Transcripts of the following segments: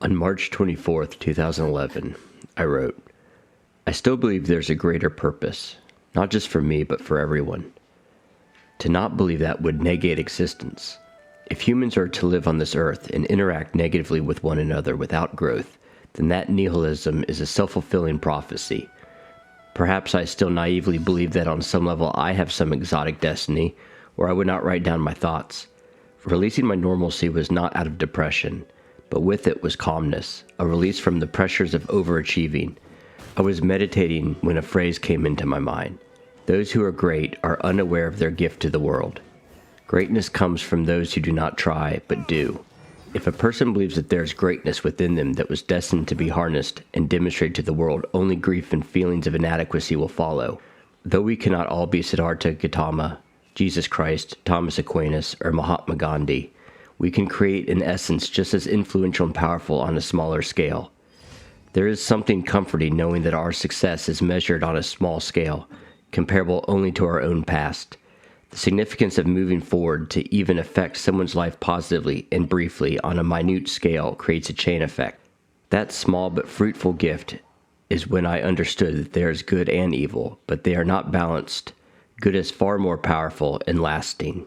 On March 24th, 2011, I wrote, I still believe there's a greater purpose, not just for me, but for everyone. To not believe that would negate existence. If humans are to live on this earth and interact negatively with one another without growth, then that nihilism is a self-fulfilling prophecy. Perhaps I still naively believe that on some level I have some exotic destiny, or I would not write down my thoughts. Releasing my normalcy was not out of depression, but with it was calmness, a release from the pressures of overachieving. I was meditating when a phrase came into my mind. Those who are great are unaware of their gift to the world. Greatness comes from those who do not try, but do. If a person believes that there is greatness within them that was destined to be harnessed and demonstrated to the world, only grief and feelings of inadequacy will follow. Though we cannot all be Siddhartha Gautama, Jesus Christ, Thomas Aquinas, or Mahatma Gandhi, we can create an essence just as influential and powerful on a smaller scale. There is something comforting knowing that our success is measured on a small scale, comparable only to our own past. The significance of moving forward to even affect someone's life positively and briefly on a minute scale creates a chain effect. That small but fruitful gift is when I understood that there is good and evil, but they are not balanced. Good is far more powerful and lasting.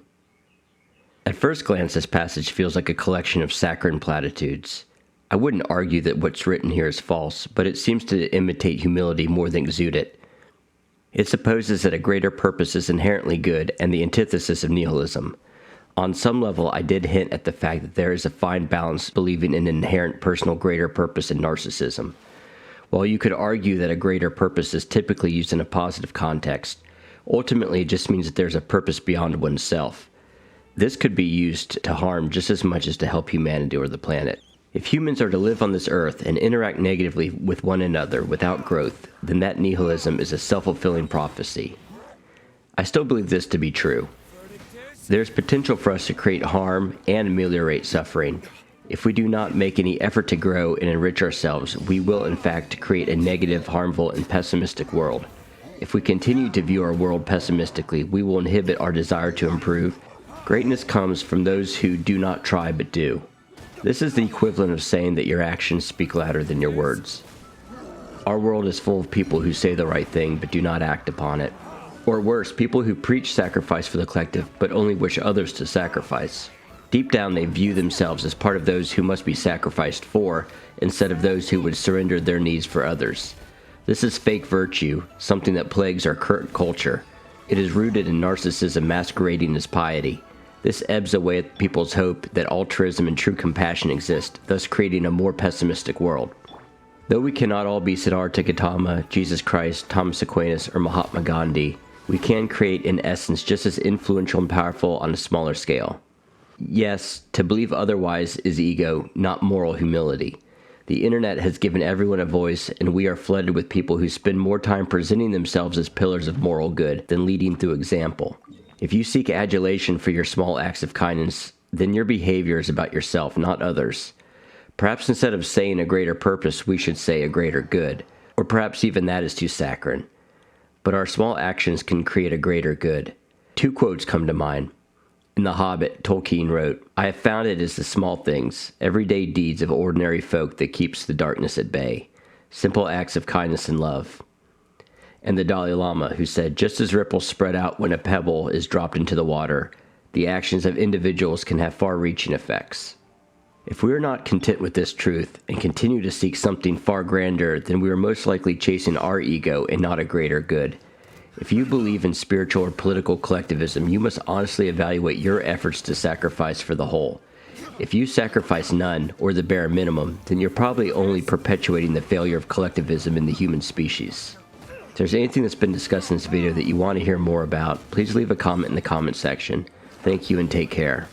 At first glance, this passage feels like a collection of saccharine platitudes. I wouldn't argue that what's written here is false, but it seems to imitate humility more than exude it. It supposes that a greater purpose is inherently good and the antithesis of nihilism. On some level, I did hint at the fact that there is a fine balance believing in an inherent personal greater purpose in narcissism. While you could argue that a greater purpose is typically used in a positive context, ultimately it just means that there's a purpose beyond oneself. This could be used to harm just as much as to help humanity or the planet. If humans are to live on this earth and interact negatively with one another without growth, then that nihilism is a self-fulfilling prophecy. I still believe this to be true. There's potential for us to create harm and ameliorate suffering. If we do not make any effort to grow and enrich ourselves, we will in fact create a negative, harmful, and pessimistic world. If we continue to view our world pessimistically, we will inhibit our desire to improve. Greatness comes from those who do not try but do. This is the equivalent of saying that your actions speak louder than your words. Our world is full of people who say the right thing but do not act upon it. Or worse, people who preach sacrifice for the collective but only wish others to sacrifice. Deep down, they view themselves as part of those who must be sacrificed for, instead of those who would surrender their needs for others. This is fake virtue, something that plagues our current culture. It is rooted in narcissism masquerading as piety. This ebbs away at people's hope that altruism and true compassion exist, thus creating a more pessimistic world. Though we cannot all be Siddhartha Gautama, Jesus Christ, Thomas Aquinas, or Mahatma Gandhi, we can create an essence just as influential and powerful on a smaller scale. Yes, to believe otherwise is ego, not moral humility. The internet has given everyone a voice, and we are flooded with people who spend more time presenting themselves as pillars of moral good than leading through example. If you seek adulation for your small acts of kindness, then your behavior is about yourself, not others. Perhaps instead of saying a greater purpose, we should say a greater good. Or perhaps even that is too saccharine. But our small actions can create a greater good. Two quotes come to mind. In The Hobbit, Tolkien wrote, "I have found it is the small things, everyday deeds of ordinary folk that keeps the darkness at bay. Simple acts of kindness and love." And the Dalai Lama, who said, just as ripples spread out when a pebble is dropped into the water, the actions of individuals can have far-reaching effects. If we are not content with this truth and continue to seek something far grander, then we are most likely chasing our ego and not a greater good. If you believe in spiritual or political collectivism, you must honestly evaluate your efforts to sacrifice for the whole. If you sacrifice none, or the bare minimum, then you're probably only perpetuating the failure of collectivism in the human species. If there's anything that's been discussed in this video that you want to hear more about, please leave a comment in the comment section. Thank you and take care.